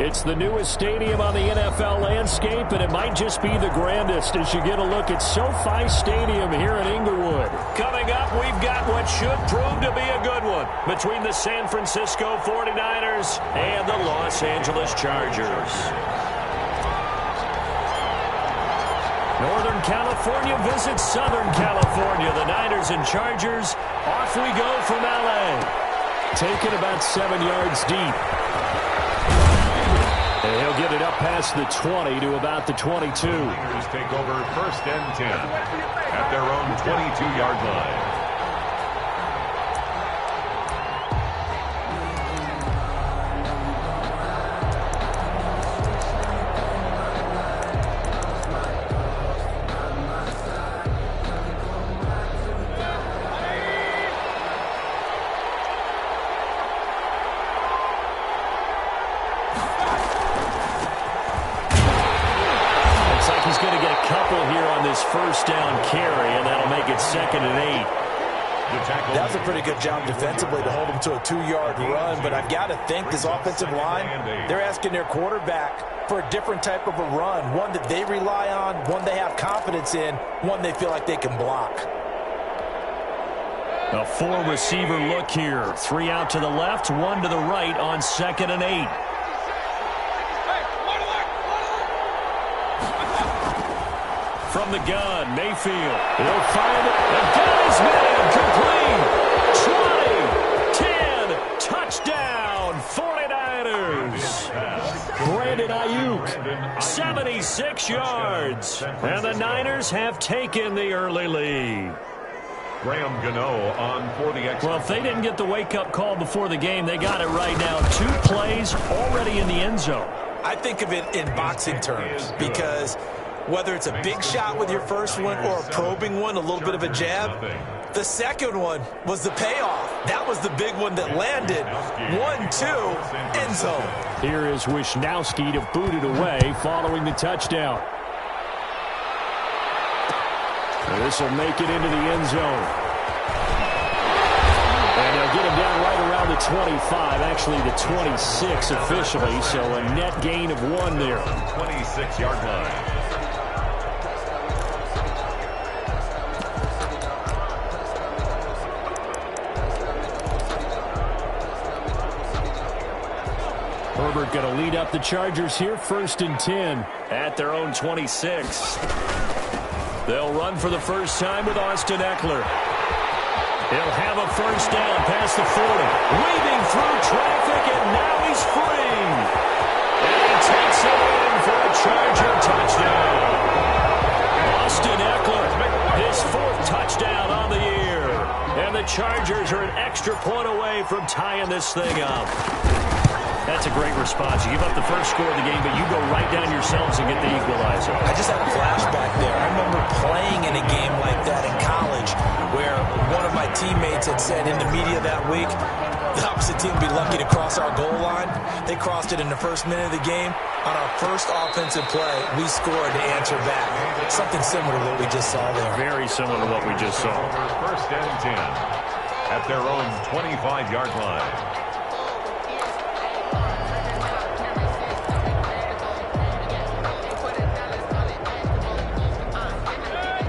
It's the newest stadium on the NFL landscape, and it might just be the grandest as you get a look at SoFi Stadium here in Inglewood. Coming up, we've got what should prove to be a good one between the San Francisco 49ers and the Los Angeles Chargers. Northern California visits Southern California. The Niners and Chargers, off we go from L.A. Taken about 7 yards deep. And he'll get it up past the 20 to about the 22. Niners take over 1st and 10 at their own 22-yard line. First down carry, and that'll make it 2nd and 8. That was a pretty good job defensively to hold him to a 2-yard run, but I've got to think this offensive line, they're asking their quarterback for a different type of a run, one that they rely on, one they have confidence in, one they feel like they can block. A 4-receiver look here. 3 out to the left, 1 to the right on 2nd and 8. From the gun, Mayfield. He'll find it. The gun is made. Complete. 20, 10, touchdown, 49ers. Brandon Ayuk, 76 yards. And the Niners have taken the early lead. Graham Gano on for the extra. Well, if they didn't get the wake-up call before the game, they got it right now. 2 plays already in the end zone. I think of it in boxing terms because whether it's a big shot with your first one or a probing one, a little bit of a jab, the second one was the payoff. That was the big one that landed. 1-2, end zone. Here is Wishnowski to boot it away following the touchdown. This will make it into the end zone. And they'll get him down right around the 25, actually the 26 officially, so a net gain of 1 there. 26-yard line. Herbert going to lead up the Chargers here, 1st and 10 at their own 26. They'll run for the first time with Austin Eckler. He'll have a first down past the 40. Weaving through traffic, and now he's free. And he takes it in for a Charger touchdown. Austin Eckler, his 4th touchdown on the year. And the Chargers are an extra point away from tying this thing up. That's a great response. You give up the first score of the game, but you go right down yourselves and get the equalizer. I just had a flashback there. I remember playing in a game like that in college where one of my teammates had said in the media that week, the opposite team would be lucky to cross our goal line. They crossed it in the first minute of the game. On our first offensive play, we scored to answer back. Something similar to what we just saw there. Very similar to what we just saw. 1st and 10 at their own 25-yard line.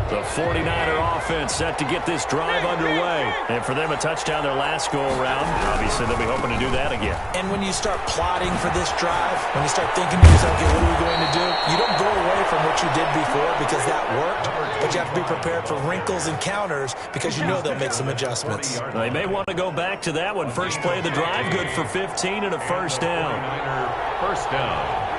The 49er offense set to get this drive underway. And for them, a touchdown their last go-around. Obviously, they'll be hoping to do that again. And when you start plotting for this drive, when you start thinking to yourself, okay, what are we going to do? You don't go away from what you did before because that worked, but you have to be prepared for wrinkles and counters because you know they'll make some adjustments. They may want to go back to that one. First play of the drive, good for 15 and a first down. First down.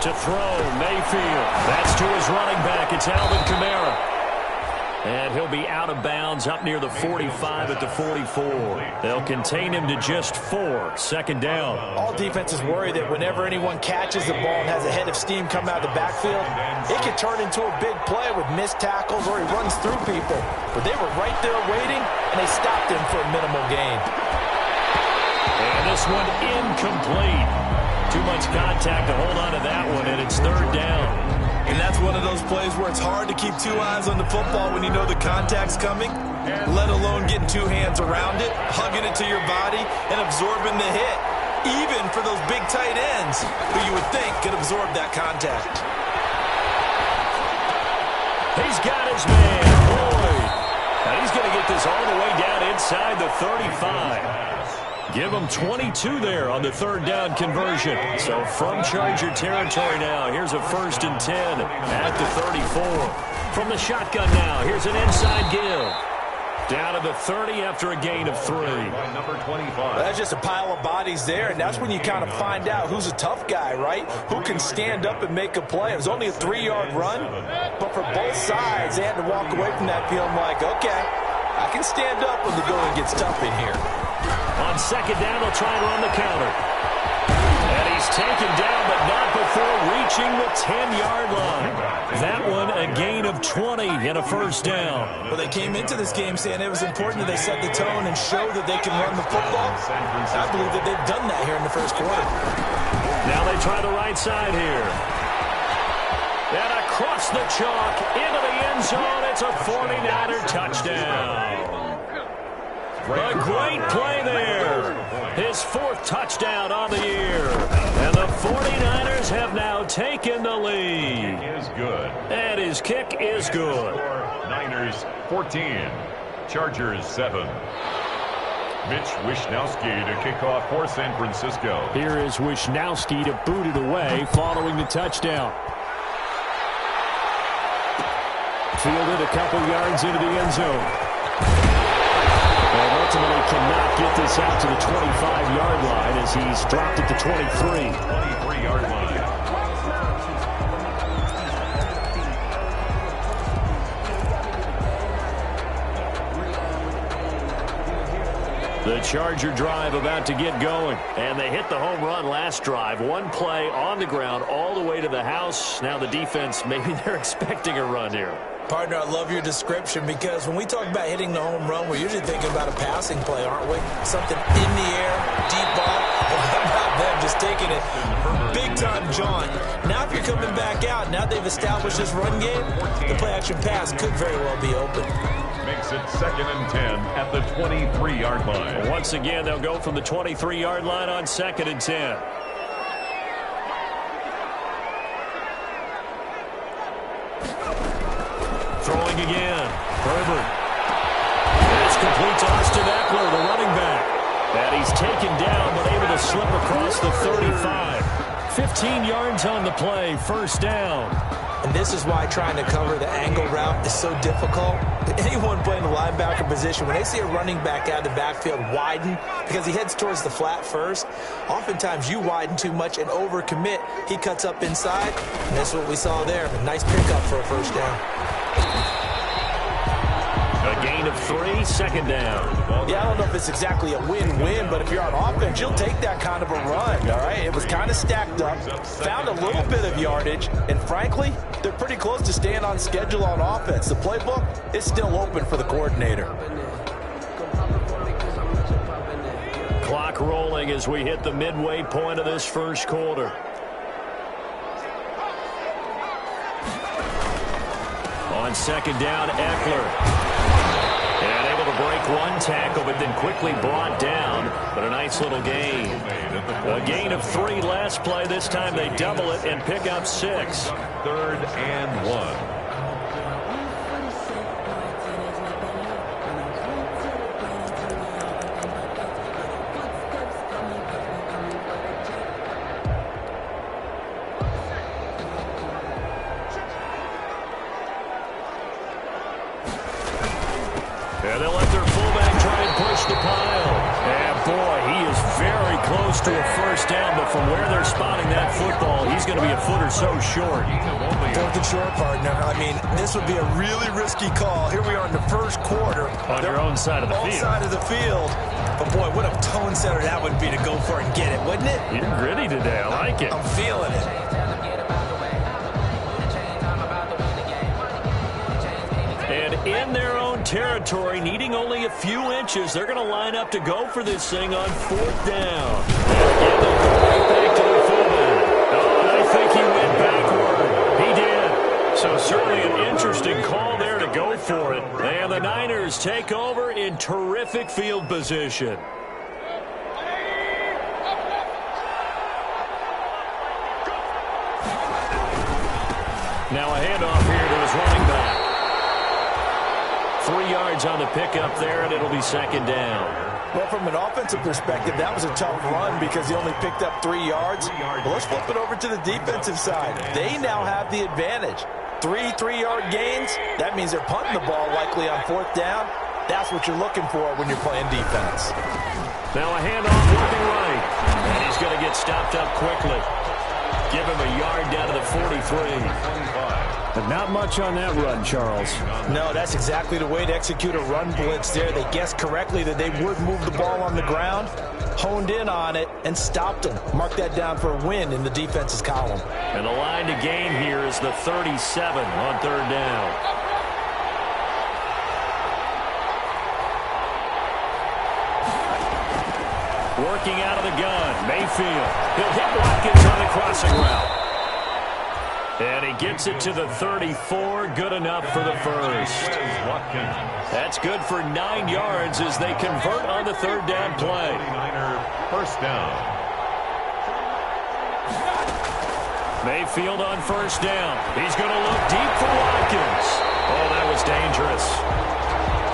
To throw, Mayfield. That's to his running back. It's Alvin Kamara. And he'll be out of bounds up near the 45 at the 44. They'll contain him to just 4. 2nd down. All defenses worry that whenever anyone catches the ball and has a head of steam come out of the backfield, it can turn into a big play with missed tackles or he runs through people. But they were right there waiting, and they stopped him for a minimal gain. And this one incomplete. Too much contact to hold on to that one, and it's 3rd down. And that's one of those plays where it's hard to keep 2 eyes on the football when you know the contact's coming. let alone getting two hands around it, hugging it to your body, and absorbing the hit, even for those big tight ends who you would think could absorb that contact. He's got his man, Boyd. Now he's going to get this all the way down inside the 35. Give him 22 there on the third down conversion. So from Charger territory now, here's a 1st and 10 at the 34. From the shotgun now, here's an inside give. Down to the 30 after a gain of 3. Number 25. That's just a pile of bodies there, and that's when you kind of find out who's a tough guy, right? Who can stand up and make a play. It was only a 3-yard run, but for both sides, they had to walk away from that feeling like, okay, I can stand up when the going gets tough in here. On second down, they'll try and run the counter. And he's taken down, but not before reaching the 10-yard line. That one a gain of 20 and a 1st down. Well, they came into this game saying it was important that they set the tone and show that they can run the football. I believe that they've done that here in the first quarter. Now they try the right side here. And across the chalk into the end zone. It's a 49er touchdown. A great play there. His 4th touchdown on the year. And the 49ers have now taken the lead. Is good. And his kick is good. Niners 14. Chargers 7. Mitch Wishnowsky to kick off for San Francisco. Here is Wishnowsky to boot it away following the touchdown. Fielded a couple yards into the end zone. And ultimately cannot get this out to the 25-yard line as he's dropped at the 23. 23-yard line. The Charger drive about to get going. And they hit the home run last drive. One play on the ground all the way to the house. Now the defense, maybe they're expecting a run here. Partner, I love your description because when we talk about hitting the home run, we're usually thinking about a passing play, aren't we? Something in the air, deep ball. Well, how about them just taking it big-time jaunt? Now if you're coming back out, now they've established this run game, the play-action pass could very well be open. Makes it 2nd and 10 at the 23-yard line. Once again, they'll go from the 23-yard line on 2nd and 10. Throwing again. Herbert. This completes Austin Eckler, the running back. And he's taken down, but able to slip across the 35. 15 yards on the play, 1st down. And this is why trying to cover the angle route is so difficult. Anyone playing the linebacker position, when they see a running back out of the backfield widen because he heads towards the flat first, oftentimes you widen too much and overcommit. He cuts up inside, and that's what we saw there. A nice pickup for a 1st down. A gain of 3, 2nd down. Yeah, I don't know if it's exactly a win-win, but if you're on offense, you'll take that kind of a run, all right? It was kind of stacked up, found a little bit of yardage, and frankly, they're pretty close to staying on schedule on offense. The playbook is still open for the coordinator. Clock rolling as we hit the midway point of this first quarter. On 2nd down, Eckler. And able to break one tackle, but then quickly brought down. But a nice little gain. A gain of 3 last play. This time they double it and pick up 6. 3rd and 1. And they'll let their fullback try and push the pile. And boy, he is very close to a 1st down, but from where they're spotting that football, he's going to be a foot or so short. 4th and short, partner. I mean, this would be a really risky call. Here we are in the first quarter. On your own side of the field. Own side of the field. But boy, what a tone setter that would be to go for it and get it, wouldn't it? You're gritty today. I like it. I'm feeling it. And in their own territory, needing only a few inches, they're going to line up to go for this thing on 4th down. And they'll go right back to their fullback. Oh, I think he went backward. He did. So certainly an interesting call there to go for it. And the Niners take over in terrific field position. Now a handoff here to his running back. 3 yards on the pickup there, and it'll be second down. Well, from an offensive perspective, that was a tough run because he only picked up 3 yards. But let's flip it over to the defensive side. They now have the advantage. 3 3-yard gains, that means they're punting the ball likely on 4th down. That's what you're looking for when you're playing defense. Now a handoff working right. And he's going to get stopped up quickly. Give him a yard down to the 43. But not much on that run, Charles. No, that's exactly the way to execute a run blitz there. They guessed correctly that they would move the ball on the ground, honed in on it, and stopped them. Mark that down for a win in the defense's column. And the line to gain here is the 37 on 3rd down. Working out of the gun, Mayfield. He'll hit Watkins on the crossing route. And he gets it to the 34. Good enough for the first. That's good for 9 yards as they convert on the 3rd down play. First down. Mayfield on 1st down. He's going to look deep for Watkins. Oh, that was dangerous.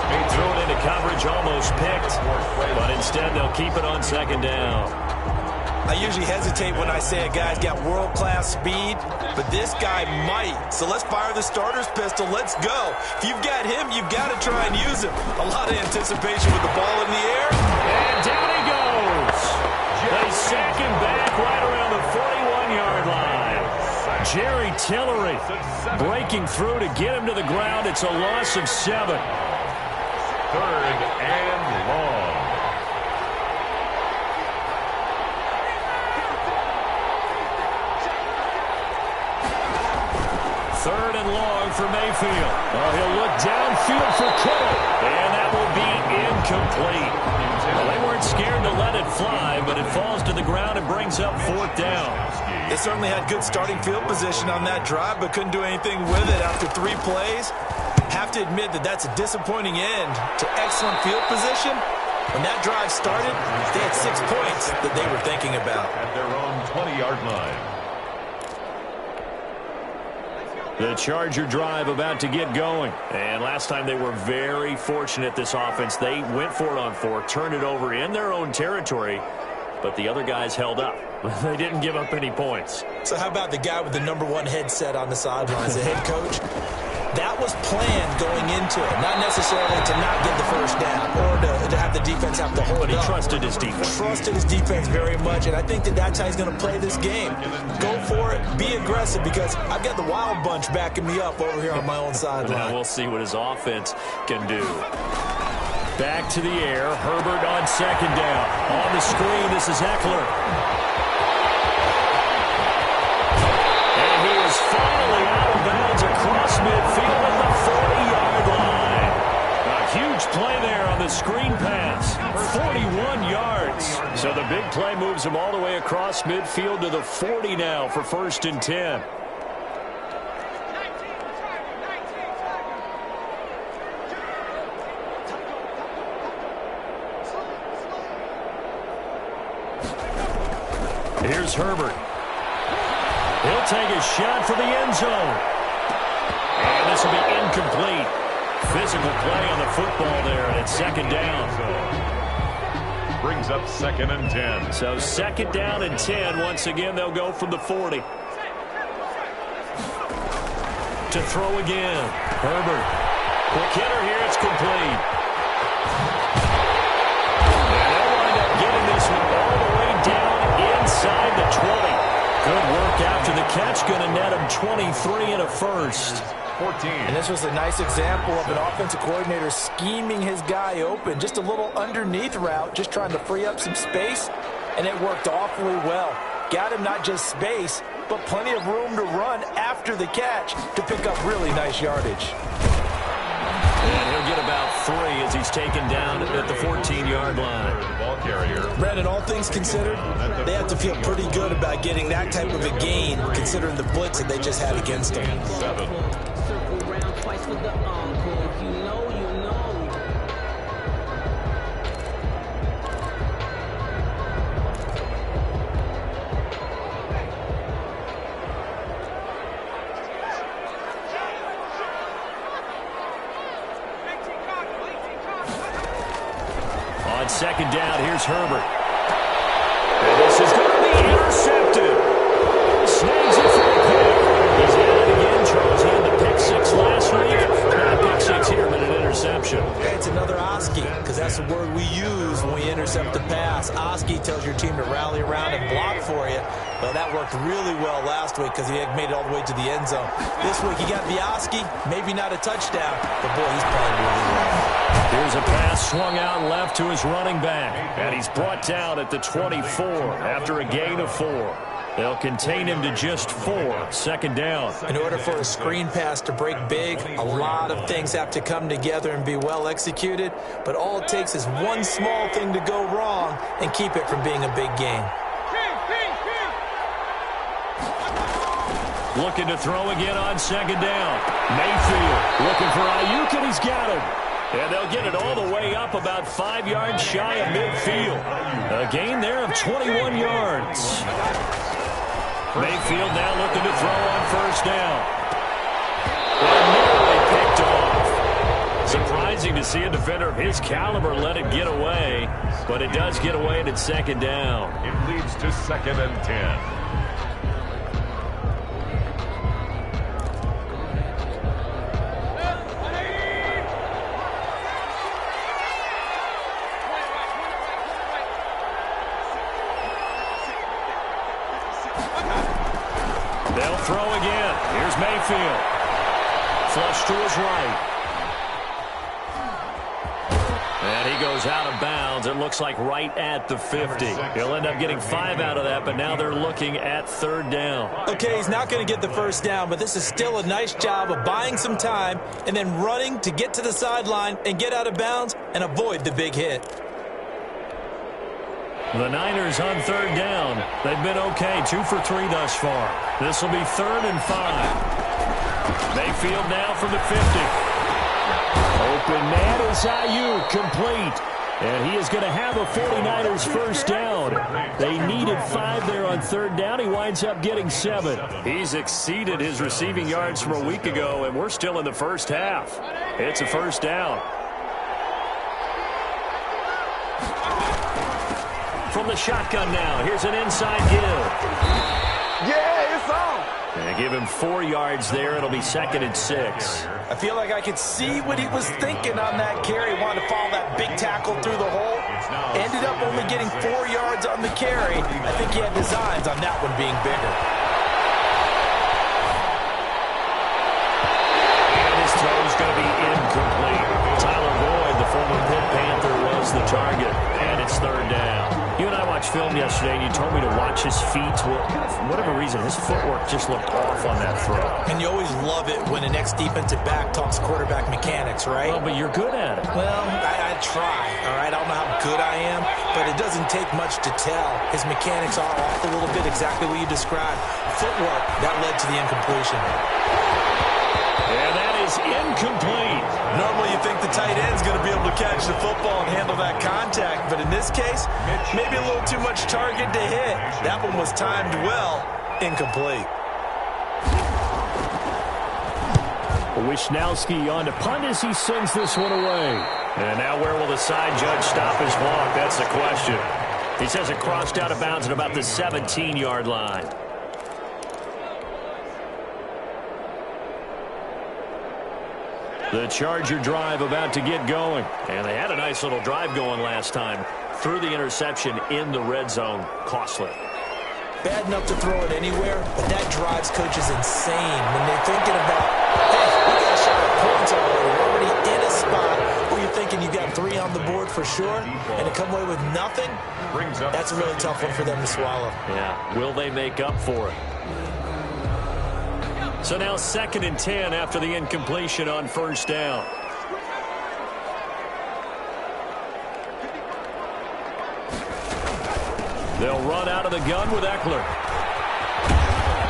He threw it into coverage, almost picked. But instead, they'll keep it on 2nd down. I usually hesitate when I say a guy's got world-class speed, but this guy might. So let's fire the starter's pistol. Let's go. If you've got him, you've got to try and use him. A lot of anticipation with the ball in the air. And down he goes. They sack him back right around the 41-yard line. Jerry Tillery breaking through to get him to the ground. It's a loss of 7. 3rd and long. 3rd and long for Mayfield. Oh, he'll look downfield for Kittle. And that will be incomplete. Well, they weren't scared to let it fly, but it falls to the ground and brings up 4th down. They certainly had good starting field position on that drive, but couldn't do anything with it after 3 plays. Have to admit that that's a disappointing end to excellent field position. When that drive started, they had 6 points that they were thinking about. At their own 20-yard line. The Charger drive about to get going. And last time they were very fortunate, this offense. They went for it on 4, turned it over in their own territory, but the other guys held up. They didn't give up any points. So how about the guy with the #1 headset on the sidelines, the head coach? That was planned going into it, not necessarily to not get the first down or to have the defense have to hold But he up. trusted his defense. Trusted his defense very much, and I think that that's how he's going to play this game. Go for it, be aggressive, because I've got the Wild Bunch backing me up over here on my own sideline. Now we'll see what his offense can do. Back to the air. Herbert on 2nd down. On the screen, this is Eckler. And he is finally out of bounds across midfield at the 40-yard line. A huge play there on the screen pass. 41 yards. So the big play moves him all the way across midfield to the 40 now for 1st and 10. Here's Herbert. He'll take a shot for the end zone. And this will be incomplete. Physical play on the football there, and it's 2nd down. Brings up 2nd and 10. So 2nd down and 10. Once again, they'll go from the 40. To throw again. Herbert. Quick hitter here. It's complete. And they'll wind up getting this one all the way down inside the 20. Good work after the catch. Going to net him 23 and a first. 14. And this was a nice example of an offensive coordinator scheming his guy open. Just a little underneath route, just trying to free up some space, and it worked awfully well. Got him not just space, but plenty of room to run after the catch to pick up really nice yardage. And he'll get about 3 as he's taken down at the 14-yard line. Ball carrier. Brandon, all things considered, they have to feel pretty good about getting that type of a gain, considering the blitz that they just had against them. 7. Circle round twice with the encore. You know. second down. Here's Herbert. And this is going to be intercepted. Snags it for a pick. He's at it again. Charles had the pick six last week. Not a pick six here, but an interception. It's another Oski, because that's the word we use when we intercept a pass. Oski tells your team to rally around and block for you. Well, that worked really well last week because he had made it all the way to the end zone. This week he got the Oski, maybe not a touchdown, but boy, he's playing really well. Here's a pass swung out left to his running back, and he's brought down at the 24 after a gain of 4. They'll contain him to just 4. Second down. In order for a screen pass to break big, a lot of things have to come together and be well executed, but all it takes is one small thing to go wrong and keep it from being a big game. Looking to throw again on second down. Mayfield looking for Ayuk, and he's got him. And they'll get it all the way up about 5 yards shy of midfield. A gain there of 21 yards. Mayfield now looking to throw on first down. And nearly picked off. Surprising to see a defender of his caliber let it get away, but it does get away and it's second down. It leads to 2nd and 10. They'll throw again. Here's Mayfield. Flush to his right. And he goes out of bounds. It looks like right at the 50. He'll end up getting 5 out of that, but now they're looking at third down. Okay, he's not going to get the first down, but this is still a nice job of buying some time and then running to get to the sideline and get out of bounds and avoid the big hit. The Niners on third down. They've been okay, 2 for 3 thus far. This will be 3rd and 5. Mayfield now from the 50. Open man is Ayuk, complete. And he is going to have a 49ers first down. They needed 5 there on third down. He winds up getting 7. He's exceeded his receiving yards from a week ago, and we're still in the first half. It's a first down. From the shotgun now. Here's an inside give. Yeah, it's on. And give him 4 yards there. It'll be 2nd and 6. I feel like I could see what he was thinking on that carry. Wanted to follow that big tackle through the hole. Ended up only getting 4 yards on the carry. I think he had designs on that one being bigger. And his throw is going to be incomplete. Tyler Boyd, the former Pitt Panther, was the target. And it's third down. You and I watched film yesterday, and you told me to watch his feet. Well, for whatever reason, his footwork just looked off on that throw. And you always love it when an ex-defensive back talks quarterback mechanics, right? Well, but you're good at it. Well, I try, all right? I don't know how good I am, but it doesn't take much to tell. His mechanics are off a little bit, exactly what you described. Footwork, that led to the incompletion. And that is incomplete. Normally you think the tight end's going to be able to catch the football and handle that contact, but in this case, maybe a little too much target to hit. That one was timed well, incomplete. Wishnowski on to punt as he sends this one away. And now where will the side judge stop his walk? That's the question. He says it crossed out of bounds at about the 17-yard line. The Charger drive about to get going. And they had a nice little drive going last time. Threw the interception in the red zone. Costly. Bad enough to throw it anywhere, but that drives coaches insane when they're thinking about, hey, we got a shot at points already. We're already in a spot where you're thinking you got 3 on the board for sure, and to come away with nothing, that's a really tough one for them to swallow. Yeah, will they make up for it? So now 2nd and 10 after the incompletion on first down. They'll run out of the gun with Eckler.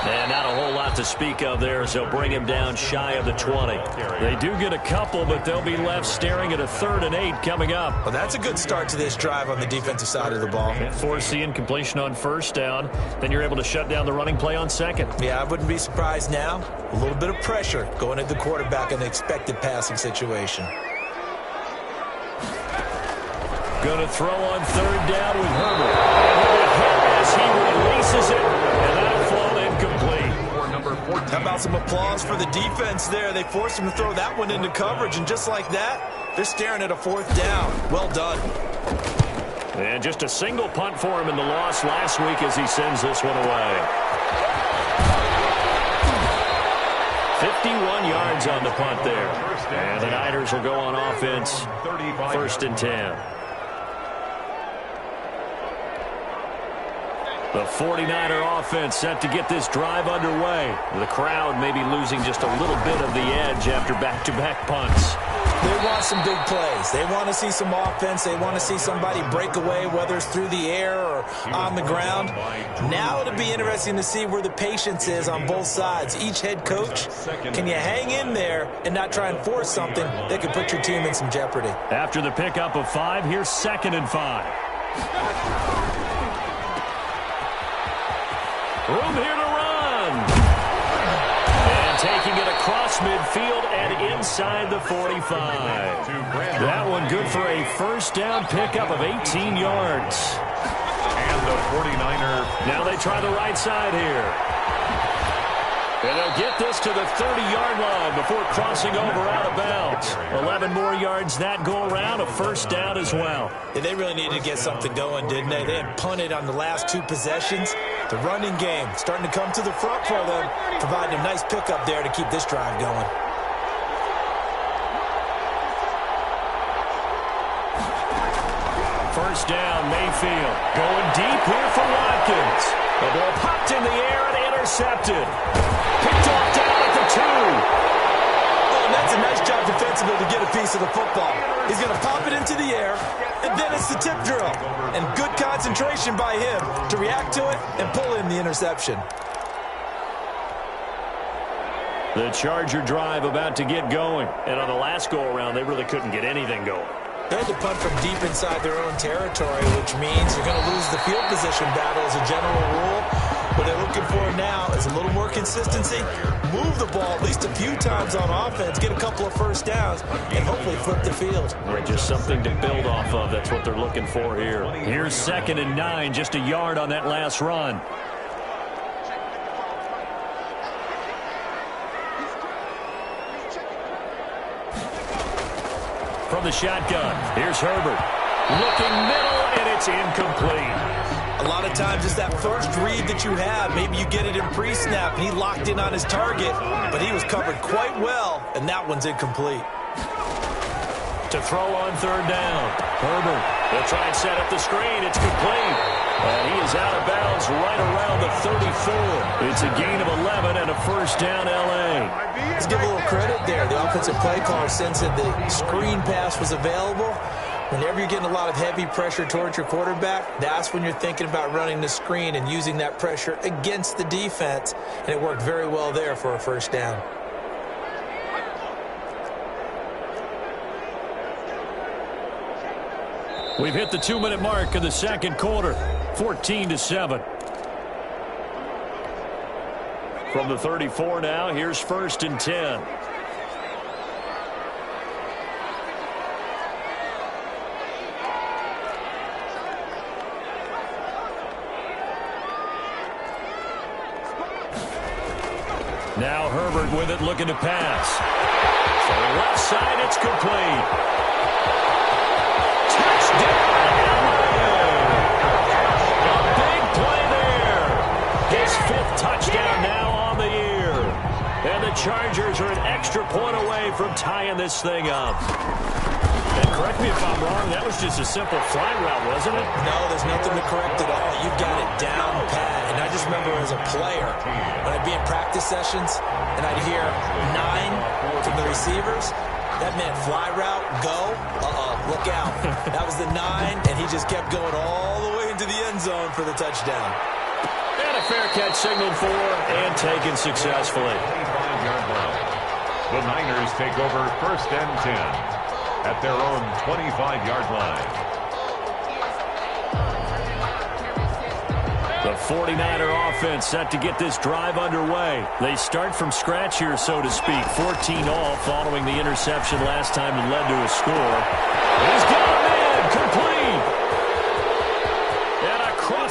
And not a whole lot to speak of there as they'll bring him down shy of the 20. They do get a couple, but they'll be left staring at a 3rd and 8 coming up. Well, that's a good start to this drive on the defensive side of the ball. Force the incompletion on first down. Then you're able to shut down the running play on 2nd. Yeah, I wouldn't be surprised now. A little bit of pressure going at the quarterback in the expected passing situation. Going to throw on third down with Herbert. With a hit as he releases it, and that'll fall incomplete. How about some applause for the defense there? They forced him to throw that one into coverage, and just like that, they're staring at a fourth down. Well done. And just a single punt for him in the loss last week as he sends this one away. 51 yards on the punt there. And the Niners will go on offense, 1st and 10. The 49er offense set to get this drive underway. The crowd may be losing just a little bit of the edge after back-to-back punts. They want some big plays. They want to see some offense. They want to see somebody break away, whether it's through the air or on the ground. Now it'll be interesting to see where the patience is on both sides. Each head coach, can you hang in there and not try and force something that could put your team in some jeopardy? After the pickup of 5, here's 2nd and 5. Room here to run. And taking it across midfield and inside the 45. That one good for a first down pickup of 18 yards. And the 49er. Now they try the right side here. And they'll get this to the 30-yard line before crossing over out of bounds. 11 more yards that go around, a first down as well. Yeah, they really needed to get something going, didn't they? They had punted on the last 2 possessions. The running game starting to come to the front for them, providing a nice pickup there to keep this drive going. First down, Mayfield. Going deep here for Watkins. The ball popped in the air and intercepted. Picked off down at the 2. Oh, and that's a nice job defensively to get a piece of the football. He's going to pop it into the air, and then it's the tip drill. And good concentration by him to react to it and pull in the interception. The Charger drive about to get going. And on the last go-around, they really couldn't get anything going. They had to punt from deep inside their own territory, which means you're going to lose the field position battle as a general rule. What they're looking for now is a little more consistency, move the ball at least a few times on offense, get a couple of first downs, and hopefully flip the field. Right, just something to build off of. That's what they're looking for here. Here's 2nd and 9, just a yard on that last run. From the shotgun, here's Herbert. Looking middle, and it's incomplete. A lot of times it's that first read that you have. Maybe you get it in pre-snap, and he locked in on his target, but he was covered quite well, and that one's incomplete. To throw on third down, Herbert. They'll try and set up the screen. It's complete. And he is out of bounds right around the 34. It's a gain of 11 and a first down, L.A. Let's give a little credit there. The offensive play caller sensed that the screen pass was available. Whenever you're getting a lot of heavy pressure towards your quarterback, that's when you're thinking about running the screen and using that pressure against the defense. And it worked very well there for a first down. We've hit the 2-minute mark of the second quarter, 14-7. From the 34 now, here's 1st and 10. Now Herbert with it, looking to pass. So left side, it's complete. Touchdown now on the year. And the Chargers are an extra point away from tying this thing up. And correct me if I'm wrong, that was just a simple fly route, wasn't it? No, there's nothing to correct at all. You've got it down pat. And I just remember as a player, when I'd be in practice sessions and I'd hear 9 from the receivers, that meant fly route, go, look out. That was the 9, and he just kept going all the way into the end zone for the touchdown. And a fair catch signaled for and taken successfully. The Niners take over 1st and 10 at their own 25-yard line. The 49er offense set to get this drive underway. They start from scratch here, so to speak. 14 all following the interception last time that led to a score. He's got him in, complete.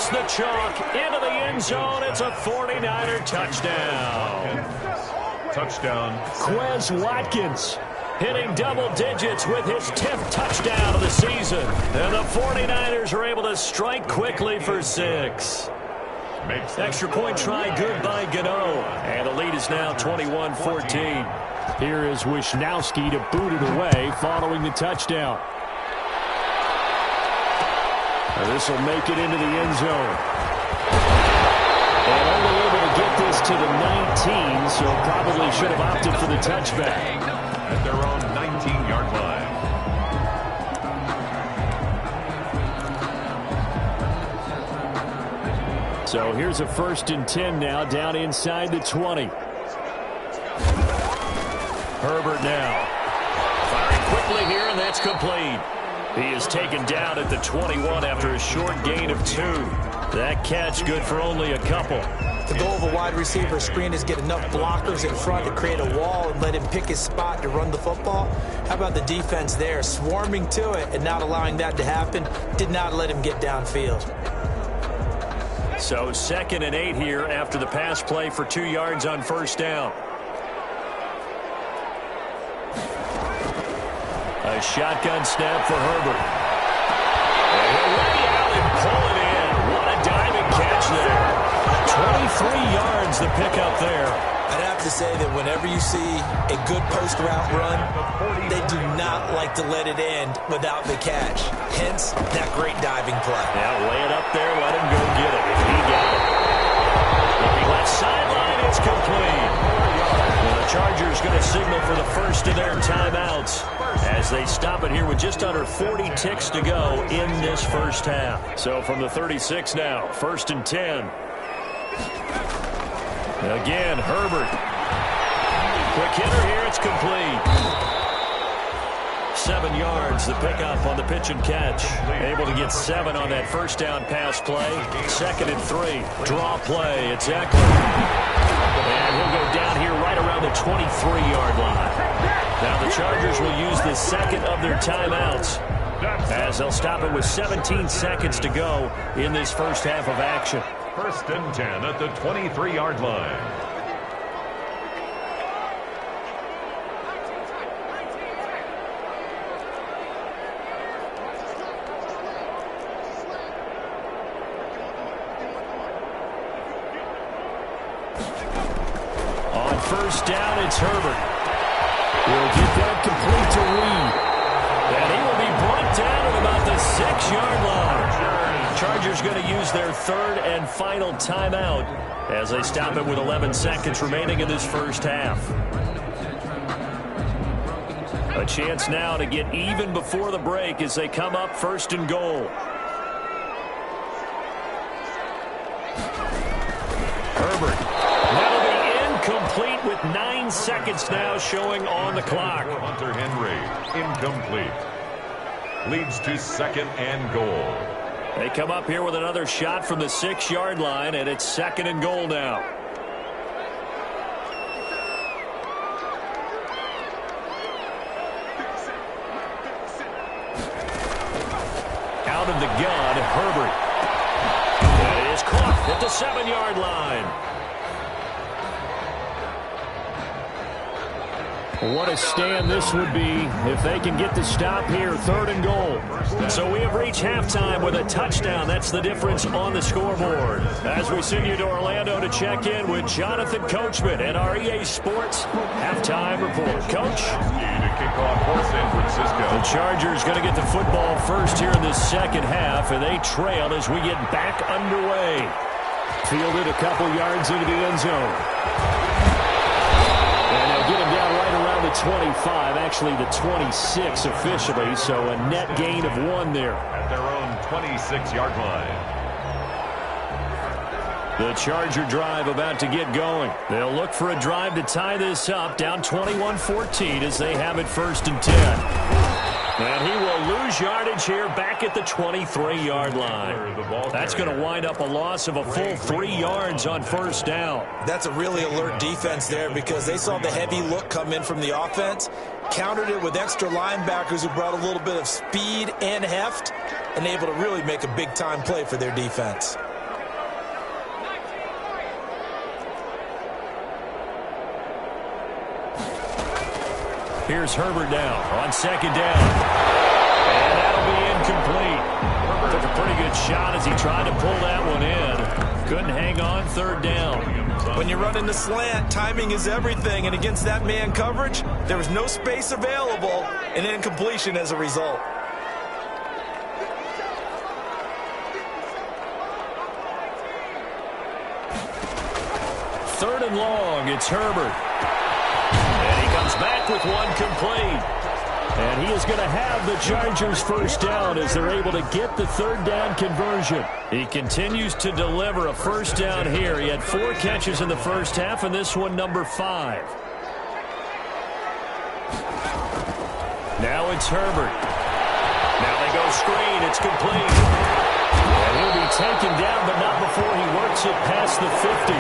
past the chalk, into the end zone. It's a 49er touchdown. Touchdown. Quez Watkins hitting double digits with his 10th touchdown of the season. And the 49ers are able to strike quickly for 6. Extra point try good by Gano. And the lead is now 21-14. Here is Wishnowsky to boot it away following the touchdown. This will make it into the end zone. And only able to get this to the 19, so probably should have opted for the touchback. At their own 19-yard line. So here's a 1st and 10 now, down inside the 20. Herbert now. Firing quickly here, and that's complete. He is taken down at the 21 after a short gain of 2. That catch good for only a couple. The goal of a wide receiver screen is get enough blockers in front to create a wall and let him pick his spot to run the football. How about the defense there, swarming to it and not allowing that to happen? Did not let him get downfield. So 2nd and 8 here after the pass play for 2 yards on 1st down. A shotgun snap for Herbert. And he'll lay it out and pull it in. What a diving catch there. 23 yards the pickup there. I'd have to say that whenever you see a good post route run, they do not like to let it end without the catch. Hence, that great diving play. Yeah, lay it up there, let him go get it. He got it. Looking left sideline, it's complete. Well, the Chargers going to signal for the first of their timeouts as they stop it here with just under 40 ticks to go in this first half. So from the 36 now, 1st and 10. Again, Herbert. Quick hitter here, it's complete. 7 yards, the pickup on the pitch and catch. Able to get 7 on that 1st down pass play. 2nd and 3. Draw play, it's Eckler. And he'll go down here right around the 23-yard line. Now the Chargers will use the 2nd of their timeouts as they'll stop it with 17 seconds to go in this first half of action. 1st and 10 at the 23-yard line. On 1st down, it's Herbert. He'll get that complete to Reed. And he will be brought down at about the 6-yard line. Chargers going to use their 3rd and final timeout as they stop it with 11 seconds remaining in this first half. A chance now to get even before the break as they come up 1st and goal. Herbert. That'll be incomplete with 9 seconds now showing on the clock. Hunter Henry, incomplete. Leads to 2nd and goal. They come up here with another shot from the 6-yard line, and it's 2nd and goal now. Out of the gun, Herbert. And it is caught at the 7-yard line. What a stand this would be if they can get the stop here, 3rd and goal. So we have reached halftime with a touchdown. That's the difference on the scoreboard. As we send you to Orlando to check in with Jonathan Coachman and our EA Sports halftime report. Coach? To kick off for San Francisco. The Chargers going to get the football first here in this 2nd half, and they trail as we get back underway. Fielded a couple yards into the end zone. And they'll get him down right around the 25, actually the 26 officially, so a net gain of 1 there. At their own 26-yard line. The Charger drive about to get going. They'll look for a drive to tie this up, down 21-14 as they have it 1st and 10. And he will lose yardage here back at the 23-yard line. That's going to wind up a loss of a full 3 yards on 1st down. That's a really alert defense there because they saw the heavy look come in from the offense, countered it with extra linebackers who brought a little bit of speed and heft, and able to really make a big-time play for their defense. Here's Herbert now on second down. And that'll be incomplete. Took a pretty good shot as he tried to pull that one in. Couldn't hang on third down. When you're running the slant, timing is everything. And against that man coverage, there was no space available, and incompletion as a result. Third and long, it's Herbert. And he comes back with one complete. And he is going to have the Chargers first down as they're able to get the third down conversion. He continues to deliver a first down here. He had 4 catches in the first half, and this one number 5. Now it's Herbert. Now they go screen. It's complete. And he'll be taken down, but not before he works it past the 50.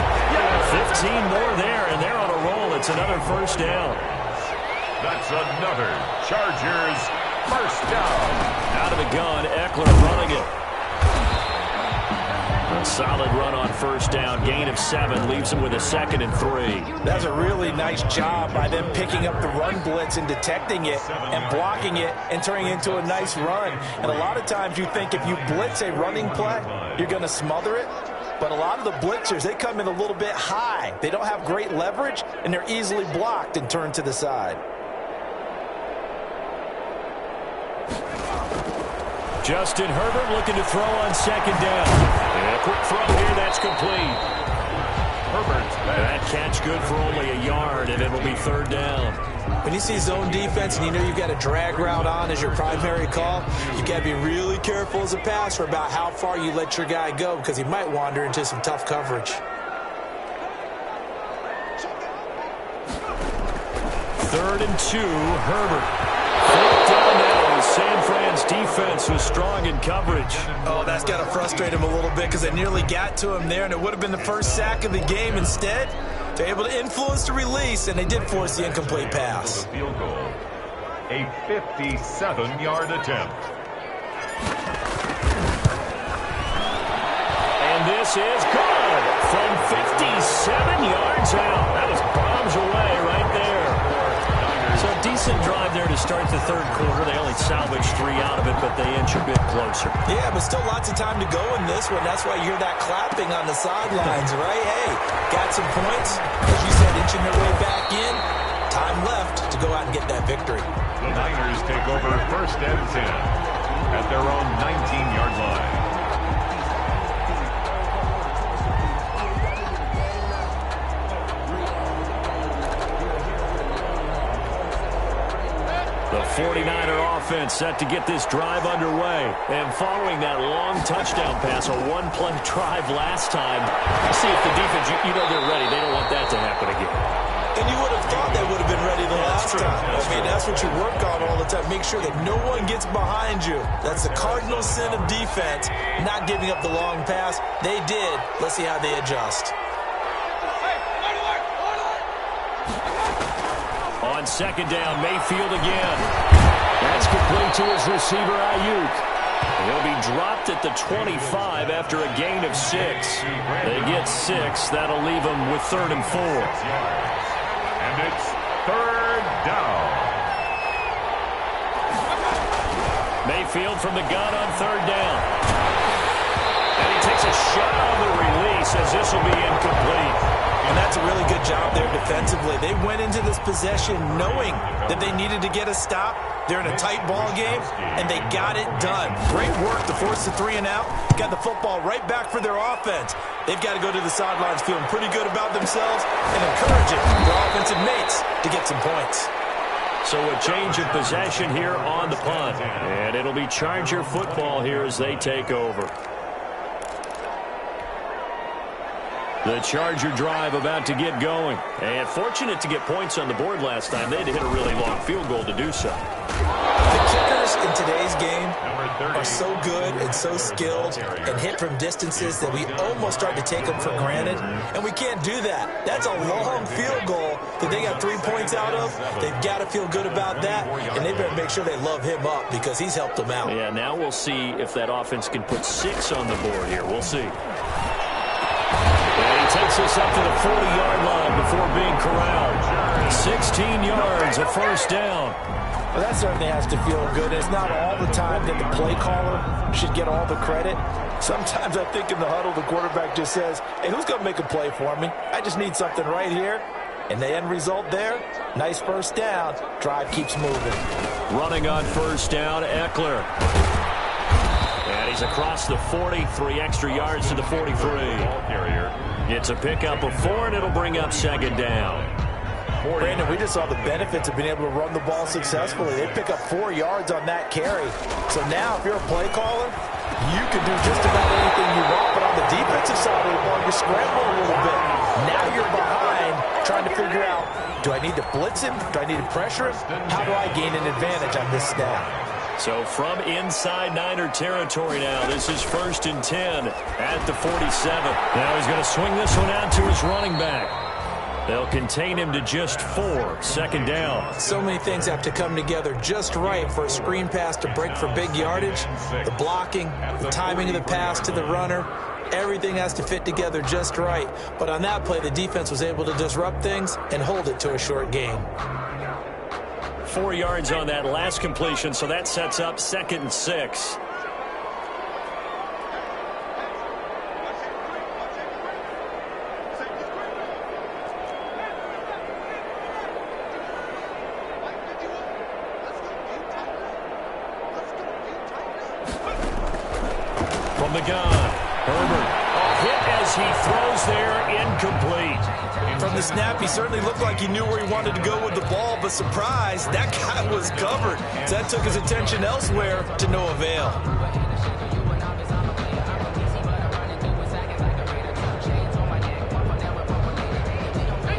15 more there, and they're on a roll. It's another first down. That's another Chargers first down. Out of the gun, Eckler running it. A solid run on first down. Gain of 7 leaves him with a 2nd and 3. That's a really nice job by them picking up the run blitz and detecting it and blocking it and turning it into a nice run. And a lot of times you think if you blitz a running play, you're going to smother it. But a lot of the blitzers, they come in a little bit high. They don't have great leverage, and they're easily blocked and turned to the side. Justin Herbert looking to throw on second down. And a quick throw here, that's complete. Herbert's back. That catch good for only a yard, and it'll be third down. When you see zone defense and you know you've got a drag route on as your primary call, you've got to be really careful as a passer about how far you let your guy go because he might wander into some tough coverage. Third and 2, Herbert. Fourth down now as San Fran's defense was strong in coverage. Oh, that's got to frustrate him a little bit because they nearly got to him there, and it would have been the first sack of the game. Instead, they're able to influence the release, and they did force the incomplete pass. Field goal. A 57-yard attempt. And this is good from 57 yards out. That was bombs away right there. So a decent drive there to start the third quarter. They only salvaged 3 out of it, but they inch a bit closer. Yeah, but still lots of time to go in this one. That's why you hear that clapping on the sidelines, right? Hey, got some points. As you said, inching their way back in. Time left to go out and get that victory. The Niners take over first and 10 at their own 19-yard line. The 49er offense set to get this drive underway. And following that long touchdown pass, a one-play drive last time, see if the defense, you know they're ready. They don't want that to happen again. And you would have thought they would have been ready the last time. I mean, that's what you work on all the time. Make sure that no one gets behind you. That's the cardinal sin of defense, not giving up the long pass. They did. Let's see how they adjust. On second down, Mayfield again. That's complete to his receiver, Ayuk. He'll be dropped at the 25 after a gain of 6. They get 6. That'll leave them with 3rd and 4. And it's third down. Mayfield from the gun on third down. And he takes a shot on the release as this will be incomplete. And that's a really good job there defensively. They went into this possession knowing that they needed to get a stop. They're in a tight ball game, and they got it done. Great work to force the 3 and out. Got the football right back for their offense. They've got to go to the sidelines feeling pretty good about themselves and encouraging their offensive mates to get some points. So a change of possession here on the punt. And it'll be Charger football here as they take over. The Charger drive about to get going. And fortunate to get points on the board last time. They had to hit a really long field goal to do so. The kickers in today's game are so good and so skilled and hit from distances that we almost start to take them for granted. And we can't do that. That's a long field goal that they got 3 points out of. They've got to feel good about that. And they better make sure they love him up because he's helped them out. Yeah, now we'll see if that offense can put 6 on the board here. We'll see. And he takes us up to the 40-yard line before being corralled. 16 yards, a first down. Well, that certainly has to feel good. It's not all the time that the play caller should get all the credit. Sometimes I think in the huddle, the quarterback just says, hey, who's going to make a play for me? I just need something right here. And the end result there, nice first down. Drive keeps moving. Running on first down, Ekeler. And he's across the 40, 3 extra yards to the 43. Ball carrier. It's a pickup of 4, and it'll bring up second down. Brandon, we just saw the benefits of being able to run the ball successfully. They pick up 4 yards on that carry. So now, if you're a play caller, you can do just about anything you want. But on the defensive side of the ball, you're scrambling a little bit. Now you're behind, trying to figure out, do I need to blitz him? Do I need to pressure him? How do I gain an advantage on this snap? So from inside Niner territory now, this is 1st and 10 at the 47. Now he's going to swing this one out to his running back. They'll contain him to just 4, second down. So many things have to come together just right for a screen pass to break for big yardage. The blocking, the timing of the pass to the runner, everything has to fit together just right. But on that play, the defense was able to disrupt things and hold it to a short gain. 4 yards on that last completion, so that sets up 2nd and 6. From the gun, Herbert. A hit as he throws there, incomplete. From the snap, he certainly looked like he knew where he wanted to go with the ball, but surprise, that guy was covered. So that took his attention elsewhere to no avail.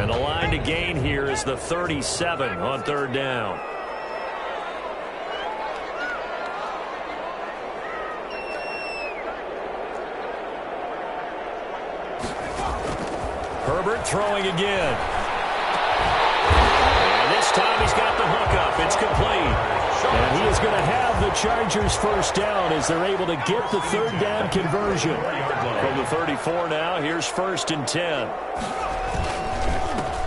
And the line to gain here is the 37 on 3rd down. Herbert throwing again. And this time he's got the hook up. It's complete. And he is going to have the Chargers first down as they're able to get the 3rd down conversion. From the 34 now, here's 1st and 10.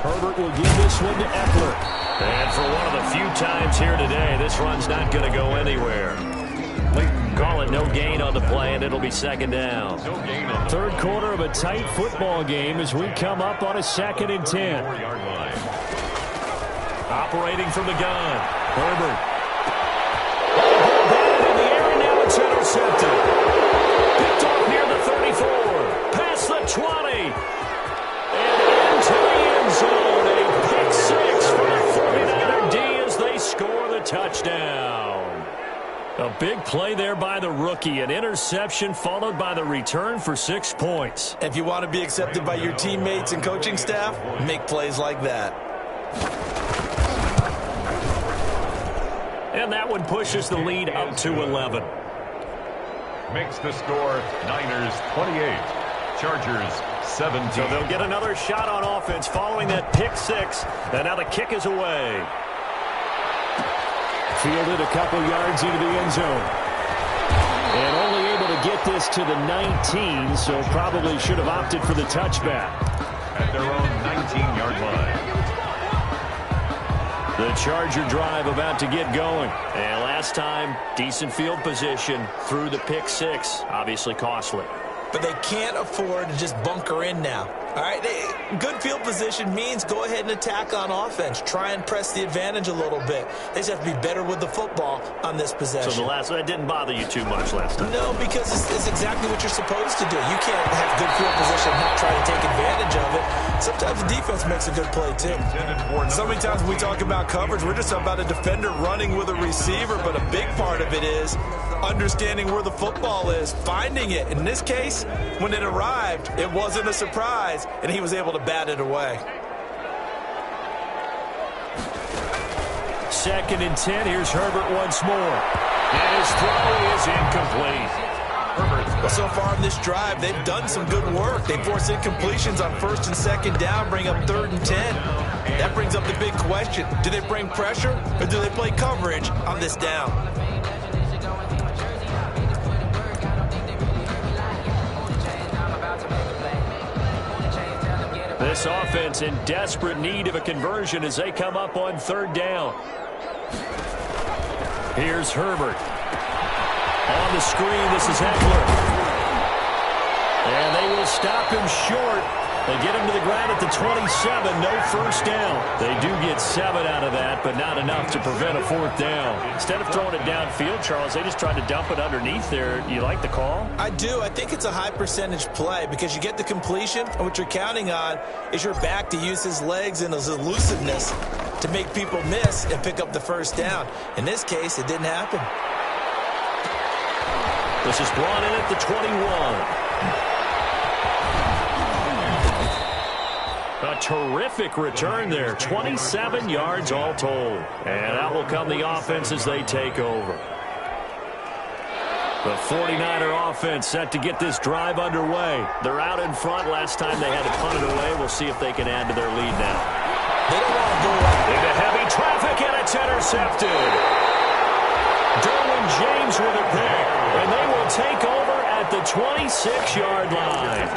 Herbert will give this one to Ekeler. And for one of the few times here today, this run's not going to go anywhere. Call it no gain on the play, and it'll be 2nd down. No gain on the 3rd quarter of a tight football game as we come up on a 2nd and 10. 4-yard line. Operating from the gun, Herbert. Batted in the air, and now it's intercepted. Picked off near the 34. Past the 20. And into the end zone. A pick 6 for the 49er D as they score the touchdown. A big play there by the rookie. An interception followed by the return for 6 points. If you want to be accepted by your teammates and coaching staff, make plays like that. And that one pushes the lead up to 11. Makes the score Niners 28, Chargers 17. So they'll get another shot on offense following that pick 6. And now the kick is away. Fielded a couple yards into the end zone. And only able to get this to the 19, so probably should have opted for the touchback. At their own 19-yard line. The Charger drive about to get going. And last time, decent field position through the pick 6. Obviously costly. But they can't afford to just bunker in now. All right, good field position means go ahead and attack on offense. Try and press the advantage a little bit. They just have to be better with the football on this possession. So that didn't bother you too much last time? No, because it's exactly what you're supposed to do. You can't have good field position and not try to take advantage of it. Sometimes the defense makes a good play, too. So many times when we talk about coverage, we're just about a defender running with a receiver, but a big part of it is understanding where the football is, finding it. In this case, when it arrived, it wasn't a surprise, and he was able to bat it away. 2nd and 10. Here's Herbert once more. And his throw is incomplete. Well, so far in this drive, they've done some good work. They force incompletions on 1st and 2nd down, bring up 3rd and 10. That brings up the big question. Do they bring pressure, or do they play coverage on this down? This offense in desperate need of a conversion as they come up on 3rd down. Here's Herbert. On the screen, this is Eckler. And they will stop him short. They get him to the ground at the 27, no first down. They do get 7 out of that, but not enough to prevent a 4th down. Instead of throwing it downfield, Charles, they just tried to dump it underneath there. You like the call? I do. I think it's a high percentage play because you get the completion, and what you're counting on is your back to use his legs and his elusiveness to make people miss and pick up the first down. In this case, it didn't happen. This is brought in at the 21. A terrific return there. 27 yards all told. And out will come the offense as they take over. The 49er offense set to get this drive underway. They're out in front. Last time they had to punt it away. We'll see if they can add to their lead now. They don't want to go into heavy traffic, and it's intercepted. Derwin James with a pick. And they will take over at the 26-yard line.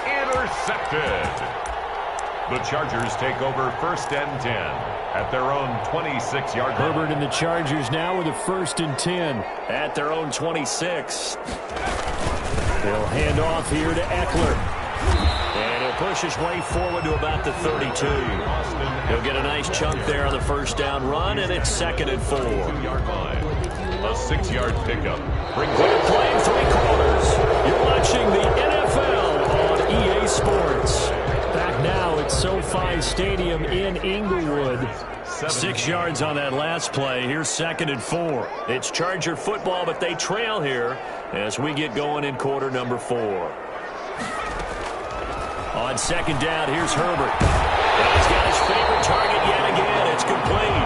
Intercepted. The Chargers take over 1st and 10 at their own 26-yard line. Herbert and the Chargers now with a 1st and 10 at their own 26. They'll hand off here to Eckler. And he'll push his way forward to about the 32. He'll get a nice chunk there on the first down run, and it's 2nd and 4. 2-yard line. A 6-yard pickup. Brings it playing 3 quarters. You're watching the NFL on EA Sports. Back now at SoFi Stadium in Inglewood. 6 yards on that last play. Here's 2nd and 4. It's Charger football, but they trail here as we get going in quarter number 4. On 2nd down, here's Herbert. And he's got his favorite target yet again. It's complete.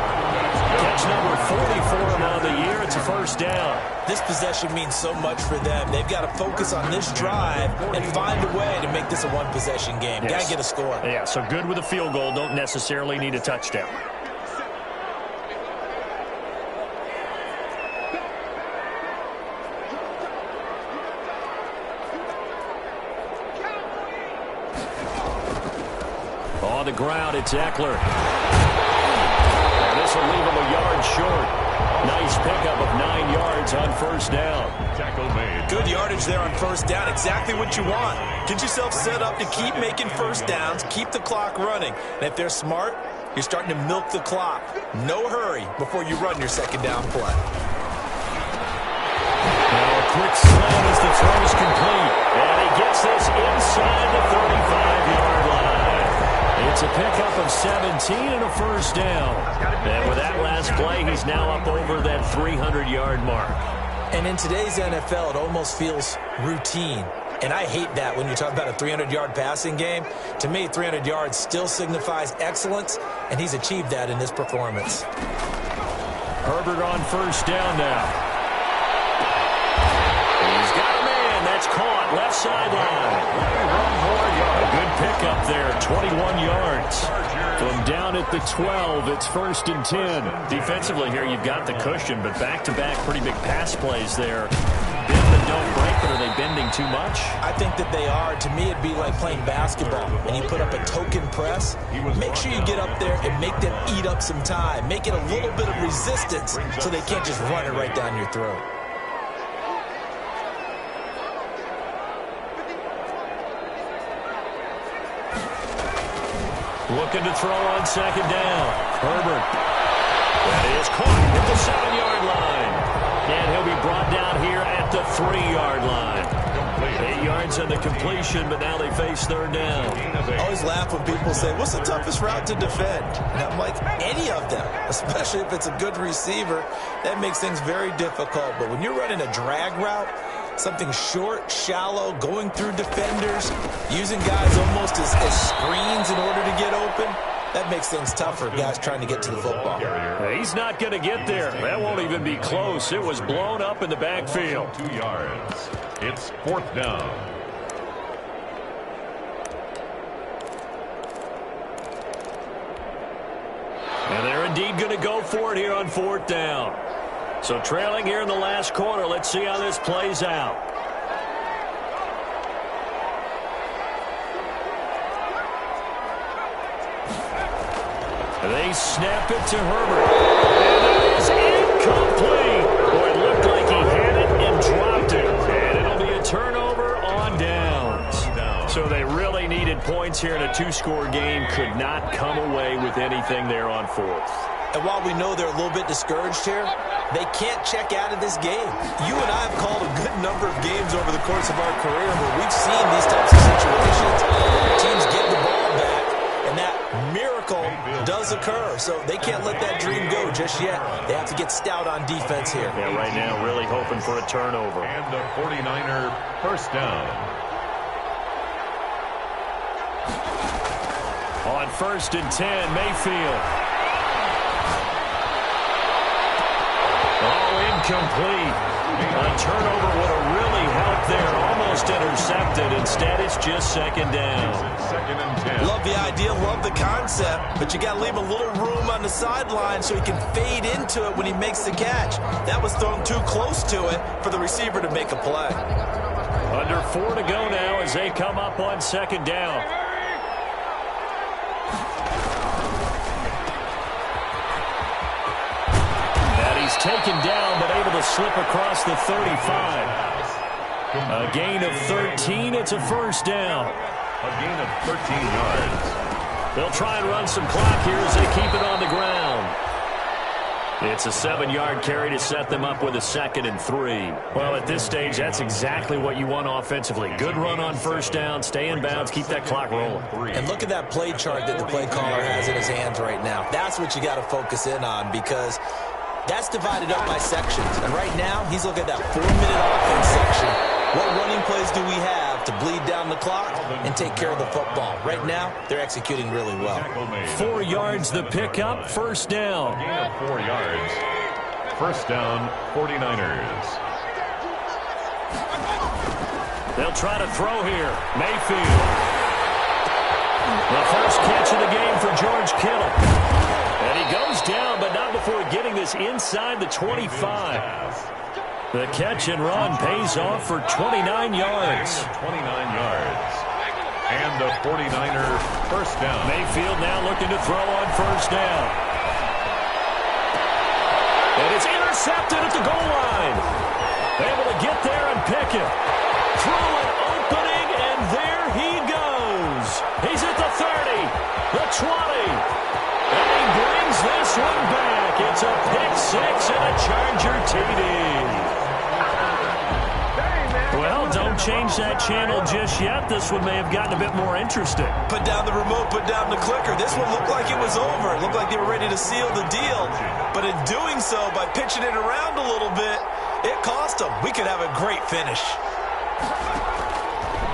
Catch number 40 for him on the year. It's a first down. This possession means so much for them. They've got to focus on this drive and find a way to make this a one-possession game. Yes. Got to get a score. Yeah, so good with a field goal. Don't necessarily need a touchdown. On the ground, it's Eckler. And this will leave him a yard short. Nice pickup of 9 yards on first down. Tackle made. Good yardage there on first down. Exactly what you want. Get yourself set up to keep making first downs, keep the clock running. And if they're smart, you're starting to milk the clock. No hurry before you run your 2nd down play. Now a quick slam as the throw is complete. And he gets this inside the 35-yard line. It's a pickup of 17 and a first down. And with that last play, he's now up over that 300-yard mark. And in today's NFL, it almost feels routine. And I hate that when you talk about a 300-yard passing game. To me, 300 yards still signifies excellence, and he's achieved that in this performance. Herbert on first down now. He's got a man. That's caught. Left sideline. A good pickup there. 21 yards. From down at the 12, it's 1st and 10. Defensively here, you've got the cushion, but back-to-back pretty big pass plays there. Bend but don't break, but are they bending too much? I think that they are. To me, it'd be like playing basketball. And you put up a token press, make sure you get up there and make them eat up some time. Make it a little bit of resistance so they can't just run it right down your throat. Looking to throw on 2nd down. Herbert. That is caught at the 7-yard line. And he'll be brought down here at the 3-yard line. 8 yards on the completion, but now they face 3rd down. I always laugh when people say, what's the toughest route to defend? And I'm like, any of them, especially if it's a good receiver. That makes things very difficult. But when you're running a drag route, something short, shallow, going through defenders, using guys almost as screens in order to get open, that makes things tough for guys trying to get to the football. He's not going to get there. That won't even be close. It was blown up in the backfield. 2 yards. It's 4th down. And they're indeed going to go for it here on 4th down. So trailing here in the last quarter. Let's see how this plays out. They snap it to Herbert. And it is incomplete. Boy, it looked like he had it and dropped it. And it'll be a turnover on downs. So they really needed points here in a two-score game. Could not come away with anything there on fourth. And while we know they're a little bit discouraged here, they can't check out of this game. You and I have called a good number of games over the course of our career where we've seen these types of situations. Teams get the ball back, and that miracle does occur. So they can't let that dream go just yet. They have to get stout on defense here. Yeah, right now really hoping for a turnover. And the 49er first down. On 1st and 10, Mayfield. Oh, incomplete. A turnover would have really helped there. Almost intercepted. Instead, it's just second down. 2nd and 10. Love the idea, love the concept, but you got to leave a little room on the sideline so he can fade into it when he makes the catch. That was thrown too close to it for the receiver to make a play. Under 4 to go now as they come up on second down. Taken down, but able to slip across the 35. A gain of 13. It's a first down. A gain of 13 yards. They'll try and run some clock here as they keep it on the ground. It's a 7-yard carry to set them up with a 2nd and 3. Well, at this stage, that's exactly what you want offensively. Good run on first down, stay in bounds, keep that clock rolling. And look at that play chart that the play caller has in his hands right now. That's what you got to focus in on, because that's divided up by sections. And right now, he's looking at that 4-minute offense section. What running plays do we have to bleed down the clock and take care of the football? Right now, they're executing really well. 4 yards the pickup, first down. Gain of 4 yards. First down, 49ers. They'll try to throw here. Mayfield. The first catch of the game for George Kittle. And he goes down, but not before getting this inside the 25. The catch and run pays off for 29 yards. 29 yards. And the 49er first down. Mayfield now looking to throw on first down. And it's intercepted at the goal line. Able to get there and pick it. Through an opening, and there he goes. He's at the 30, the 20. And he brings this one back. It's a pick-6 and a Charger TD. Well, don't change that channel just yet. This one may have gotten a bit more interesting. Put down the remote, put down the clicker. This one looked like it was over. It looked like they were ready to seal the deal. But in doing so, by pitching it around a little bit, it cost them. We could have a great finish.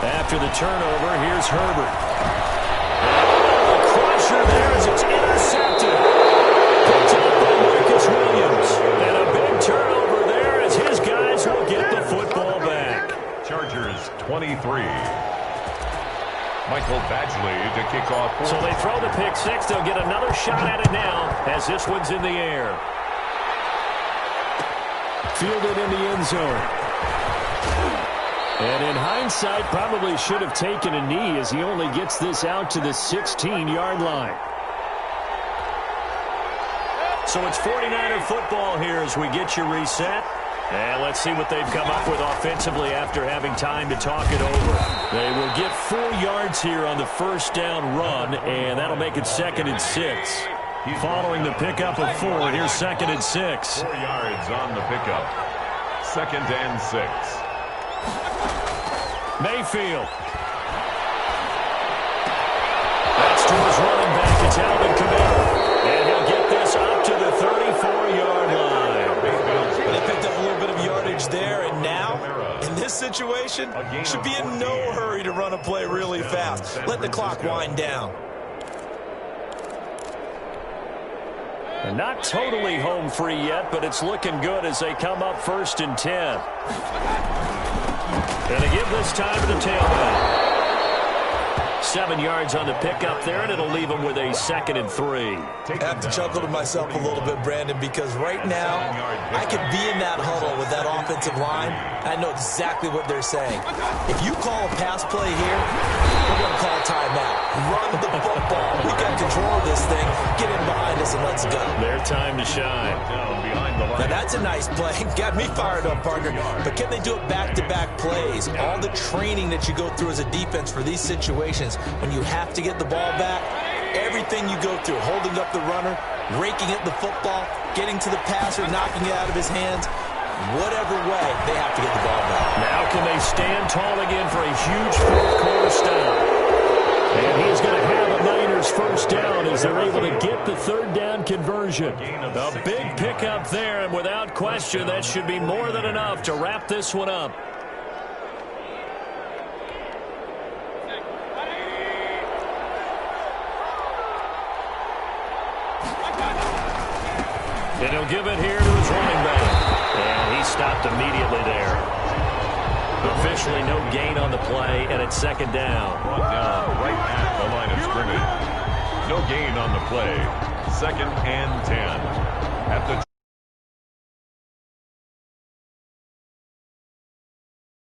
After the turnover, here's Herbert. Crusher there as it's intercepted. Picked up by Marcus Williams. And a big turnover there as his guys will get the football back. Chargers 23. Michael Badgley to kick off. So they throw the pick-6. They'll get another shot at it now as this one's in the air. Fielded in the end zone. And in hindsight, probably should have taken a knee as he only gets this out to the 16-yard line. So it's 49er football here as we get you reset. And let's see what they've come up with offensively after having time to talk it over. They will get 4 yards here on the first down run, and that'll make it 2nd and 6. Following the pickup of 4, here's 2nd and 6. 4 yards on the pickup. 2nd and 6. Mayfield. That's to his running back. It's Alvin Kamara. And he'll get this up to the 34-yard line. They picked up a little bit of yardage there, and now, in this situation, should be in no hurry to run a play really fast. Let the clock wind down. And not totally home free yet, but it's looking good as they come up 1st and 10. And they give this time to the tailback. 7 yards on the pickup there, and it'll leave them with a 2nd and 3. I have to chuckle to myself a little bit, Brandon, because right now I could be in that huddle with that offensive line. I know exactly what they're saying. If you call a pass play here, we're going to call a timeout. Run the football. We got control of this thing. Get in behind us and let's go. Their time to shine. Down behind the line. Now that's a nice play. Got me fired up, partner. But can they do it back-to-back plays? All the training that you go through as a defense for these situations, when you have to get the ball back, everything you go through, holding up the runner, raking at the football, getting to the passer, knocking it out of his hands, whatever way, they have to get the ball back. Now can they stand tall again for a huge fourth-quarter stop? And he's going to have a Niners first down as they're able to get the third down conversion. A big pickup there, and without question, that should be more than enough to wrap this one up. And he'll give it here to his running back. And he stopped immediately there. Officially no gain on the play, and it's 2nd down. Brought down right at the line of scrimmage. No gain on the play. 2nd and 10.